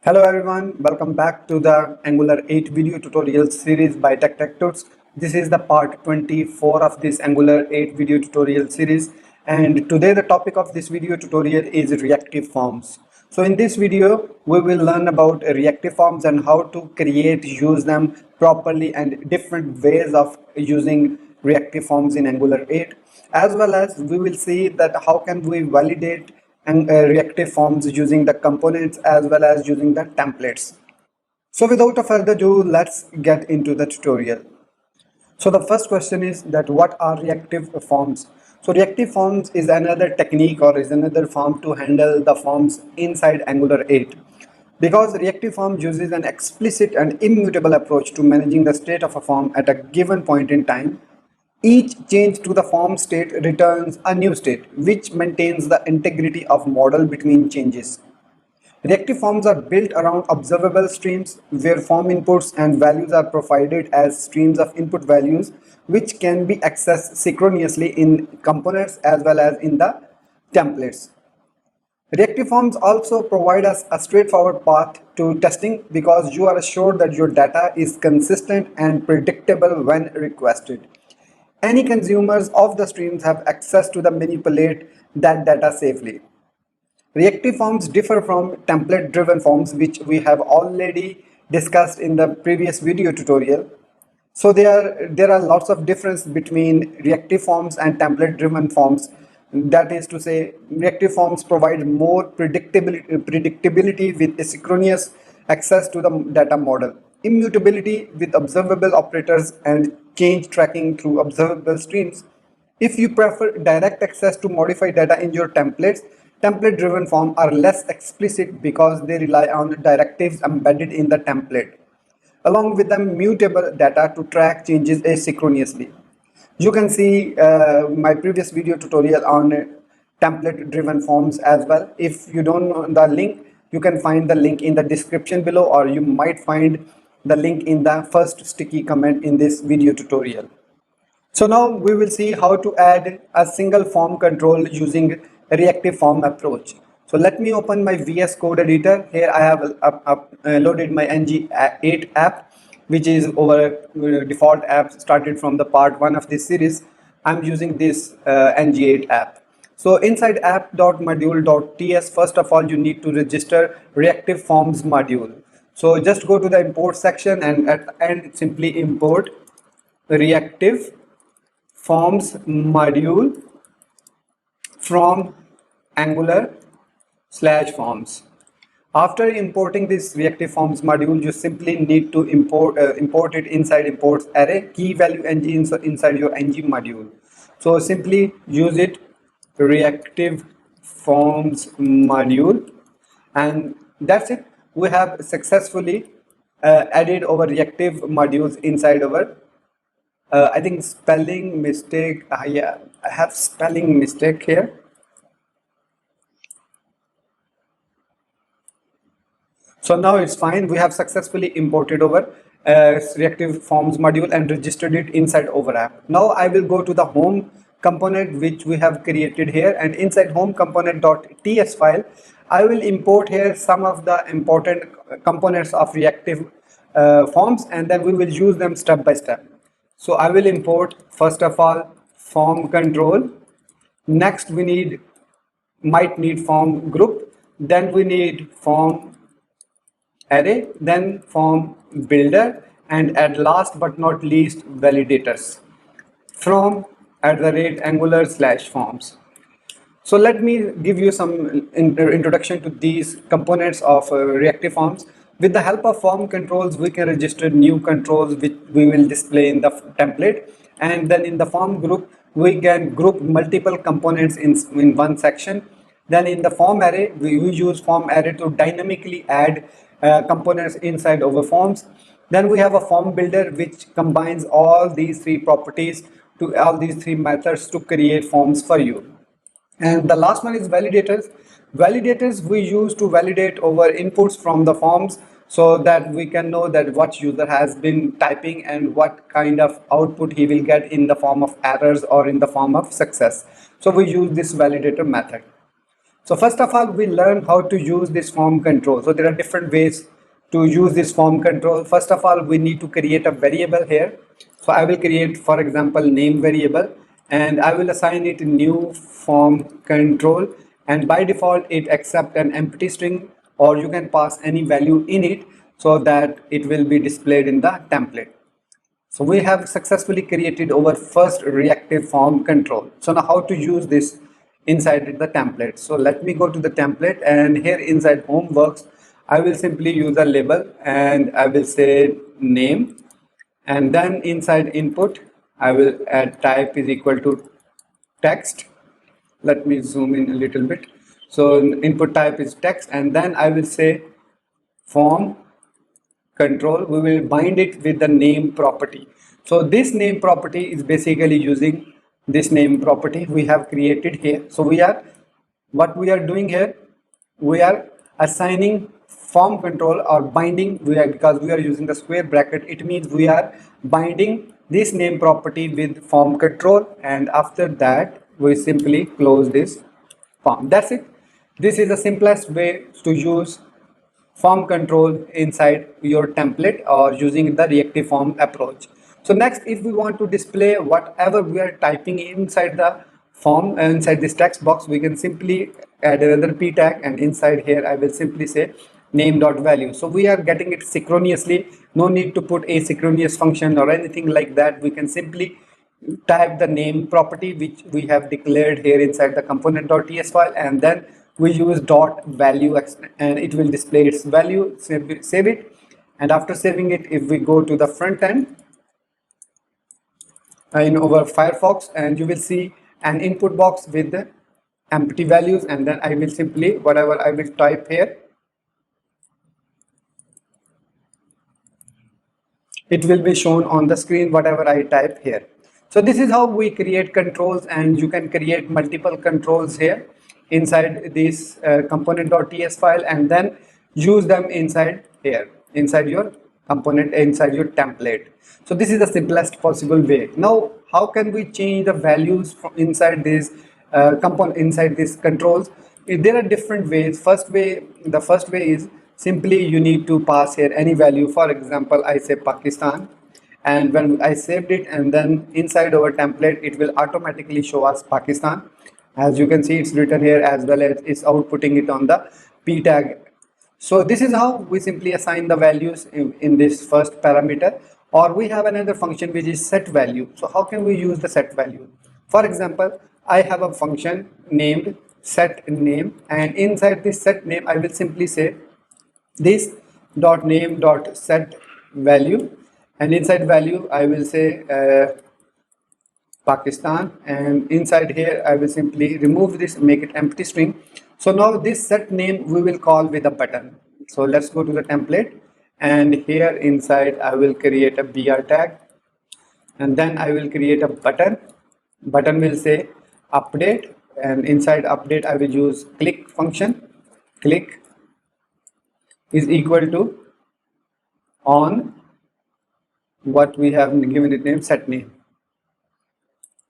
Hello everyone, welcome back to the Angular 8 video tutorial series by TechTechTuts. This is the part 24 of this Angular 8 video tutorial series, and today the topic of this video tutorial is reactive forms. So in this video we will learn about reactive forms and how to create, use them properly, and different ways of using reactive forms in Angular 8, as well as we will see that how can we validate and reactive forms using the components as well as using the templates. So without a further ado, let's get into the tutorial. So the first question is that what are reactive forms? So reactive forms is another technique or is another form to handle the forms inside Angular 8. Because reactive forms uses an explicit and immutable approach to managing the state of a form at a given point in time, each change to the form state returns a new state, which maintains the integrity of model between changes. Reactive forms are built around observable streams where form inputs and values are provided as streams of input values, which can be accessed synchronously in components as well as in the templates. Reactive forms also provide us a straightforward path to testing because you are assured that your data is consistent and predictable when requested. Any consumers of the streams have access to manipulate that data safely. Reactive forms differ from template-driven forms, which we have already discussed in the previous video tutorial. So there are lots of difference between reactive forms and template-driven forms. That is to say, reactive forms provide more predictability with asynchronous access to the data model, immutability with observable operators, and change tracking through observable streams. If you prefer direct access to modify data in your templates, template-driven forms are less explicit because they rely on directives embedded in the template, along with the mutable data to track changes asynchronously. You can see my previous video tutorial on template-driven forms as well. If you don't know the link, you can find the link in the description below, or you might find the link in the first sticky comment in this video tutorial. So now we will see how to add a single form control using a reactive form approach. So let me open my VS Code editor. Here I have loaded my ng8 app, which is our default app started from the part 1 of this series. I'm using this ng8 app. So inside app.module.ts, first of all, you need to register reactive forms module. So just go to the import section and at the end simply import reactive forms module from Angular/forms. After importing this reactive forms module, you simply need to import it inside imports array key value ng inside your ng module. So simply use it reactive forms module, and that's it. We have successfully added our reactive modules inside our I think spelling mistake. Yeah, I have spelling mistake here. So now it's fine. We have successfully imported our reactive forms module and registered it inside our app. Now I will go to the home component which we have created here, and inside home component.ts file, I will import here some of the important components of reactive forms, and then we will use them step by step. So I will import first of all form control. Next we might need form group. Then we need form array, then form builder, and at last but not least validators from @angular/forms. So let me give you some introduction to these components of reactive forms. With the help of form controls, we can register new controls which we will display in the template, and then in the form group we can group multiple components in one section. Then in the form array, we use form array to dynamically add components inside our forms. Then we have a form builder which combines all these three properties to all these three methods to create forms for you. And the last one is validators. Validators we use to validate our inputs from the forms so that we can know that what user has been typing and what kind of output he will get in the form of errors or in the form of success. So we use this validator method. So first of all, we learn how to use this form control. So there are different ways to use this form control. First of all, we need to create a variable here. So I will create, for example, name variable, and I will assign it new form control. And by default, it accepts an empty string, or you can pass any value in it so that it will be displayed in the template. So we have successfully created our first reactive form control. So now how to use this inside the template. So let me go to the template, and here inside home works, I will simply use a label and I will say name, and then inside input, I will add type is equal to text. Let me zoom in a little bit. So input type is text, and then I will say form control. We will bind it with the name property. So this name property is basically using this name property we have created here. So what we are doing here, we are assigning form control or binding. Because we are using the square bracket, it means we are binding this name property with form control, and after that we simply close this form. That's it. This is the simplest way to use form control inside your template or using the reactive form approach. So next, if we want to display whatever we are typing inside the form, inside this text box, we can simply add another p tag, and inside here I will simply say name.value. So we are getting it synchronously. No need to put asynchronous function or anything like that. We can simply type the name property which we have declared here inside the component.ts file, and then we use dot value and it will display its value. Save it, and after saving it, if we go to the front end in our Firefox, and you will see an input box with the empty values, and then I will simply whatever I will type here, it will be shown on the screen whatever I type here. So this is how we create controls, and you can create multiple controls here inside this component.ts file, and then use them inside here, inside your component, inside your template. So this is the simplest possible way. Now, how can we change the values from inside this component, inside these controls? There are different ways. The first way is simply you need to pass here any value. For example, I say Pakistan, and when I saved it, and then inside our template, it will automatically show us Pakistan. As you can see, it's written here, as well as it's outputting it on the p tag. So this is how we simply assign the values in this first parameter. Or we have another function which is set value. So how can we use the set value? For example, I have a function named set name, and inside this set name, I will simply say this dot name dot set value, and inside value I will say Pakistan, and inside here I will simply remove this, make it empty string. So now this set name we will call with a button. So let's go to the template, and here inside I will create a br tag, and then I will create a button. Button will say update, and inside update I will use click function. Click is equal to on what we have given it name, set name.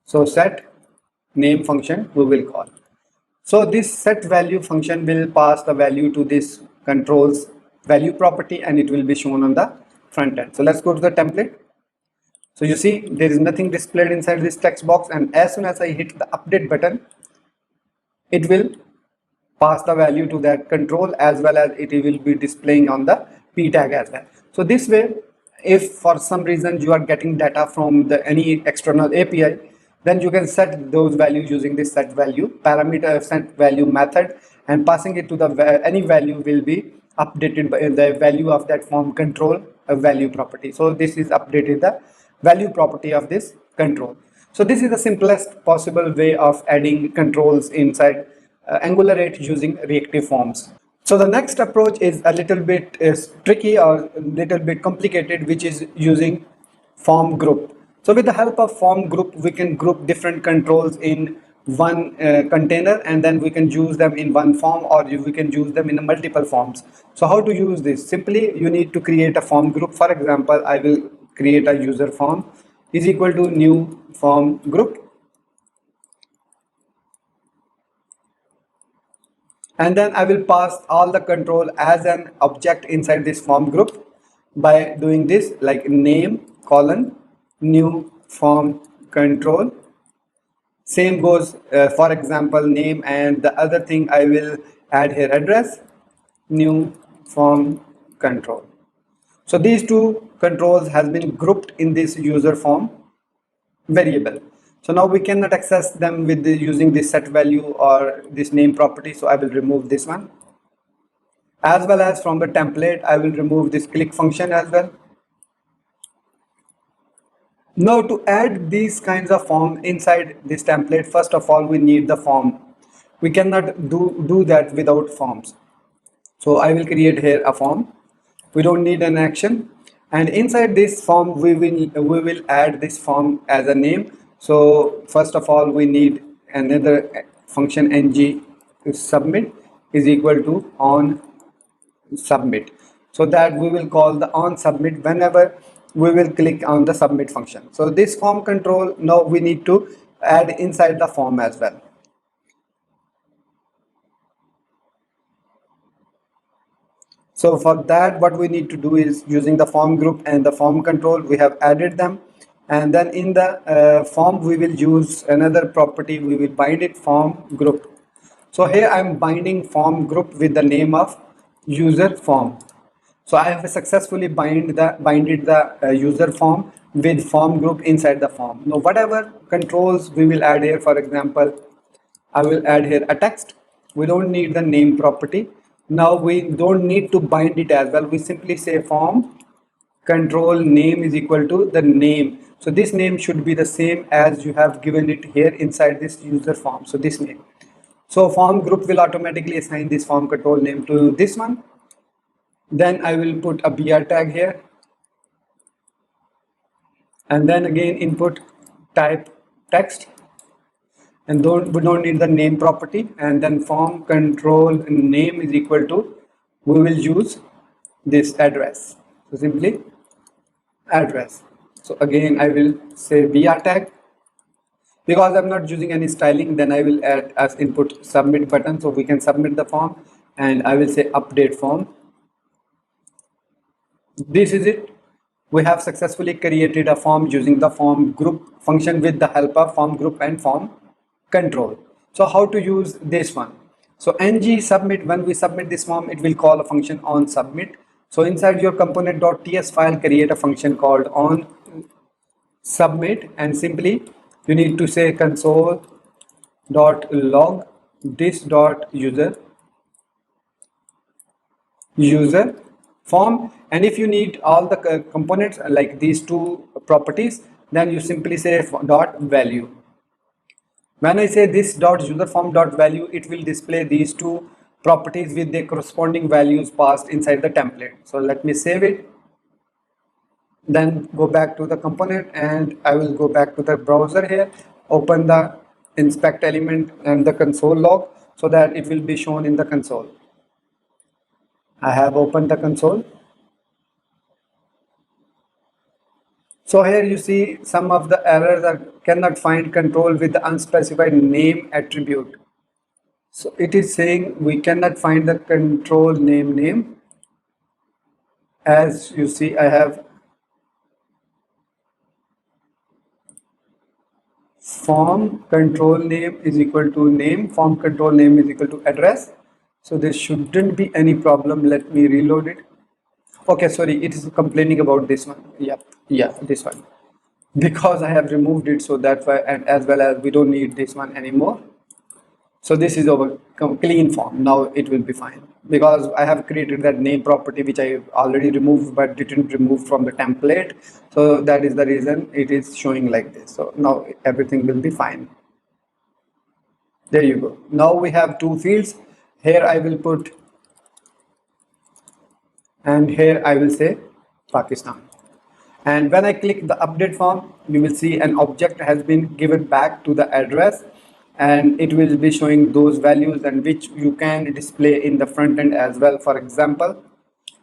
So set name function we will call. So this set value function will pass the value to this controls value property, and it will be shown on the front end. So let's go to the template. So you see there is nothing displayed inside this text box, and as soon as I hit the update button, it will pass the value to that control, as well as it will be displaying on the p tag as well. So this way, if for some reason you are getting data from any external API, then you can set those values using this set value parameter, set value method, and passing it to the any value will be updated by the value of that form control value property. So this is updated the value property of this control. So this is the simplest possible way of adding controls inside Angular 8 using reactive forms. So the next approach is a little bit tricky or a little bit complicated, which is using form group. So with the help of form group, we can group different controls in one container, and then we can use them in one form, or we can use them in multiple forms. So how to use this? Simply you need to create a form group. For example, I will create a user form is equal to new form group. And then I will pass all the control as an object inside this form group by doing this, like name colon new form control. Same goes for example name, and the other thing I will add here address new form control. So these two controls has been grouped in this user form variable. So now we cannot access them with using this set value or this name property. So I will remove this one, as well as from the template I will remove this click function as well. Now to add these kinds of form inside this template, first of all we need the form. We cannot do that without forms. So I will create here a form. We don't need an action, and inside this form we will add this form as a name. So first of all we need another function ng submit is equal to on submit, so that we will call the on submit whenever we will click on the submit function. So this form control now we need to add inside the form as well. So for that what we need to do is using the form group and the form control, we have added them, and then in the form we will use another property, we will bind it form group. So here I am binding form group with the name of user form. So I have successfully binded the user form with form group inside the form. Now whatever controls we will add here, for example I will add here a text. We don't need the name property. Now we don't need to bind it as well. We simply say form control name is equal to the name. So this name should be the same as you have given it here inside this user form. So this name. So form group will automatically assign this form control name to this one. Then I will put a br tag here, and then again input type text, and we don't need the name property, and then form control name is equal to, we will use this address. So simply address. So again I will say br tag. Because I'm not using any styling, then I will add as input submit button, so we can submit the form, and I will say update form. This is it. We have successfully created a form using the form group function with the help of form group and form control. So how to use this one? So ng submit, when we submit this form, it will call a function on submit. So inside your component.ts file, create a function called on submit, and simply you need to say console.log this.user form, and if you need all the components like these two properties, then you simply say dot value. When I say this dot user form dot value, it will display these two properties with their corresponding values passed inside the template. So let me save it, then go back to the component, and I will go back to the browser here, open the inspect element and the console log, so that it will be shown in the console. I have opened the console. So here you see some of the errors are cannot find control with the unspecified name attribute. So it is saying we cannot find the control name. As you see, I have form control name is equal to name, form control name is equal to address. So there shouldn't be any problem. Let me reload it. Okay, sorry, it is complaining about this one. Yeah, this one, because I have removed it, so that's why, and as well as we don't need this one anymore. So this is our clean form. Now it will be fine, because I have created that name property which I already removed but didn't remove from the template. So that is the reason it is showing like this. So now everything will be fine. There you go. Now we have two fields. Here I will put, and here I will say Pakistan. And when I click the update form, you will see an object has been given back to the address, and it will be showing those values, and which you can display in the front end as well. For example,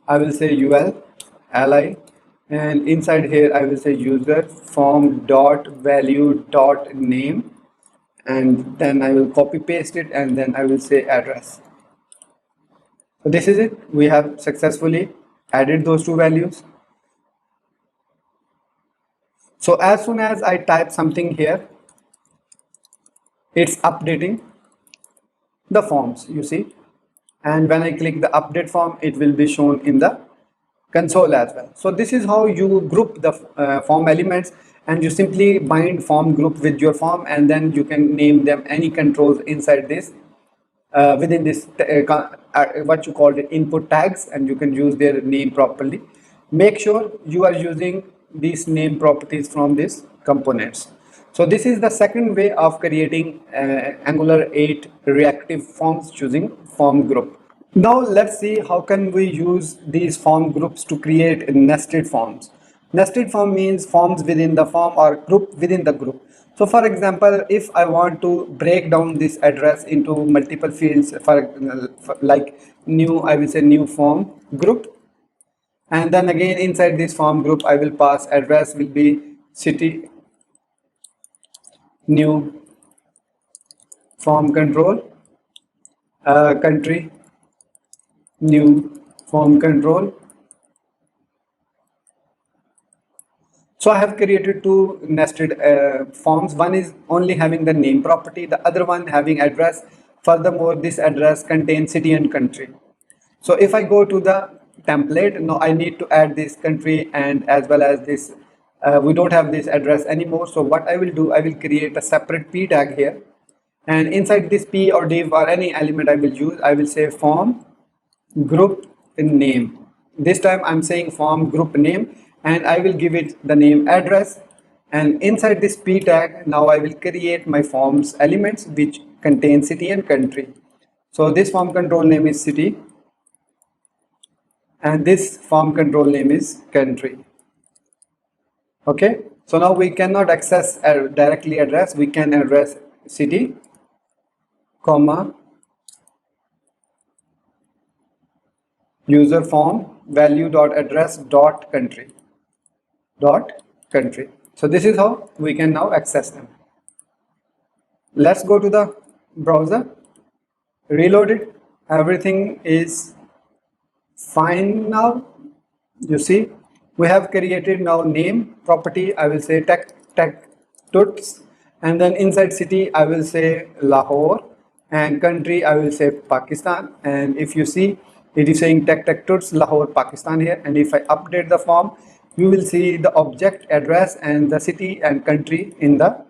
I will say ul ally, and inside here I will say user form dot value dot name, and then I will copy paste it, and then I will say address. So this is it. We have successfully added those two values. So as soon as I type something here, it's updating the forms, you see. And when I click the update form, it will be shown in the console as well. So this is how you group the form elements, and you simply bind form group with your form, and then you can name them any controls inside this within this what you call the input tags, and you can use their name properly. Make sure you are using these name properties from these components. So this is the second way of creating Angular 8 reactive forms using form group. Now let's see how can we use these form groups to create nested forms. Nested form means forms within the form or group within the group. So for example, if I want to break down this address into multiple fields, for like new, I will say new form group. And then again inside this form group, I will pass address will be city, new form control, country, new form control. So I have created two nested forms. One is only having the name property, the other one having address. Furthermore, this address contains city and country. So if I go to the template, now I need to add this country and as well as this. We don't have this address anymore. So what I will do, I will create a separate p tag here. And inside this p or div or any element I will use, I will say form group name. This time I'm saying form group name, and I will give it the name address. And inside this p tag, now I will create my forms elements which contain city and country. So this form control name is city, and this form control name is country. Okay, so now we cannot access directly address. We can address city, comma, user form value dot address dot country. So this is how we can now access them. Let's go to the browser, reload it. Everything is fine now. You see, we have created now name property. I will say TechTechTuts, and then inside city I will say Lahore, and country I will say Pakistan. And if you see, it is saying TechTechTuts Lahore Pakistan here. And if I update the form, you will see the object address and the city and country in the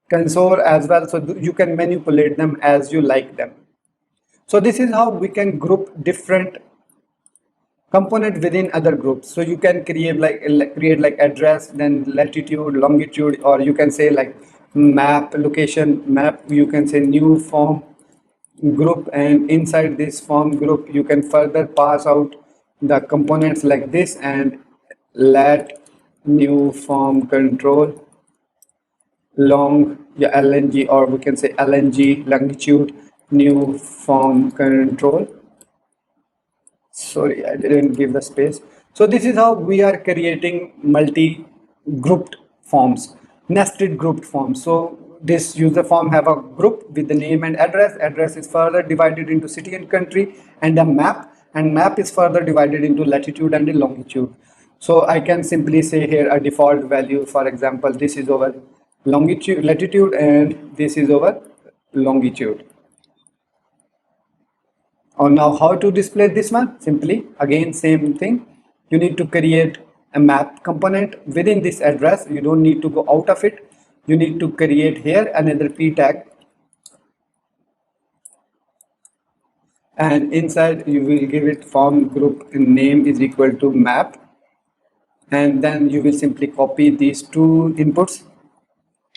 console as well. So you can manipulate them as you like them. So this is how we can group different component within other groups. So you can create like address, then latitude, longitude, or you can say like map, location map. You can say new form group, and inside this form group you can further pass out the components like this, and let new form control LNG, or we can say LNG longitude new form control. Sorry, I didn't give the space. So this is how we are creating multi-grouped forms, nested grouped forms. So this user form have a group with the name and address. Address is further divided into city and country, and a map, and map is further divided into latitude and longitude. So I can simply say here a default value. For example, this is over longitude, latitude, and this is over longitude. Or now how to display this one? Simply again same thing. You need to create a map component within this address. You don't need to go out of it. You need to create here another p tag, and inside you will give it form group name is equal to map, and then you will simply copy these two inputs,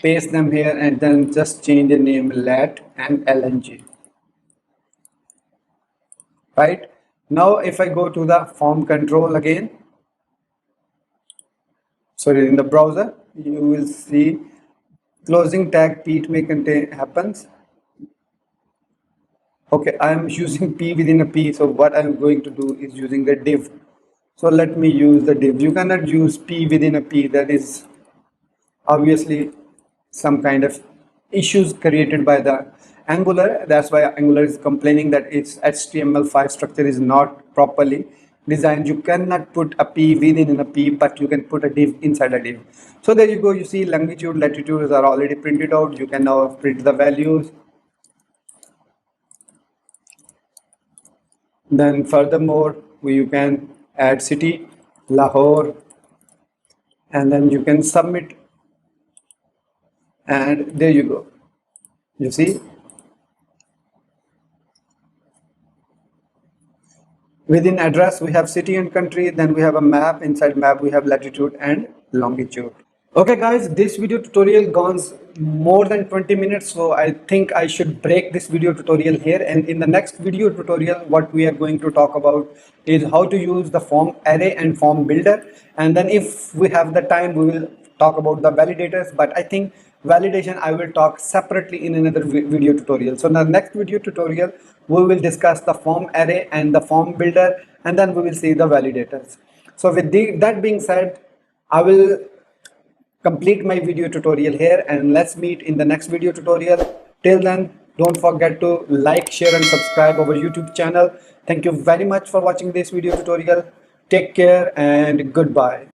paste them here, and then just change the name lat and lng. Right now, if I go to the form control again, sorry, in the browser, you will see closing tag p may contain happens. Okay, I am using p within a p, so what I am going to do is using the div. So let me use the div. You cannot use p within a p. That is obviously some kind of issues created by the Angular. That's why Angular is complaining that its HTML5 structure is not properly designed. You cannot put a p within a p, but you can put a div inside a div. So there you go. You see longitude, latitudes are already printed out. You can now print the values. Then furthermore, you can add city, Lahore, and then you can submit, and there you go. You see, within address we have city and country, then we have a map. Inside map we have latitude and longitude. Okay guys, this video tutorial goes more than 20 minutes, so I think I should break this video tutorial here, and in the next video tutorial what we are going to talk about is how to use the form array and form builder, and then if we have the time we will talk about the validators, but I think validation I will talk separately in another video tutorial. So in the next video tutorial we will discuss the form array and the form builder, and then we will see the validators. So with that being said, I will complete my video tutorial here, and let's meet in the next video tutorial. Till then, don't forget to like, share and subscribe our YouTube channel. Thank you very much for watching this video tutorial. Take care and goodbye.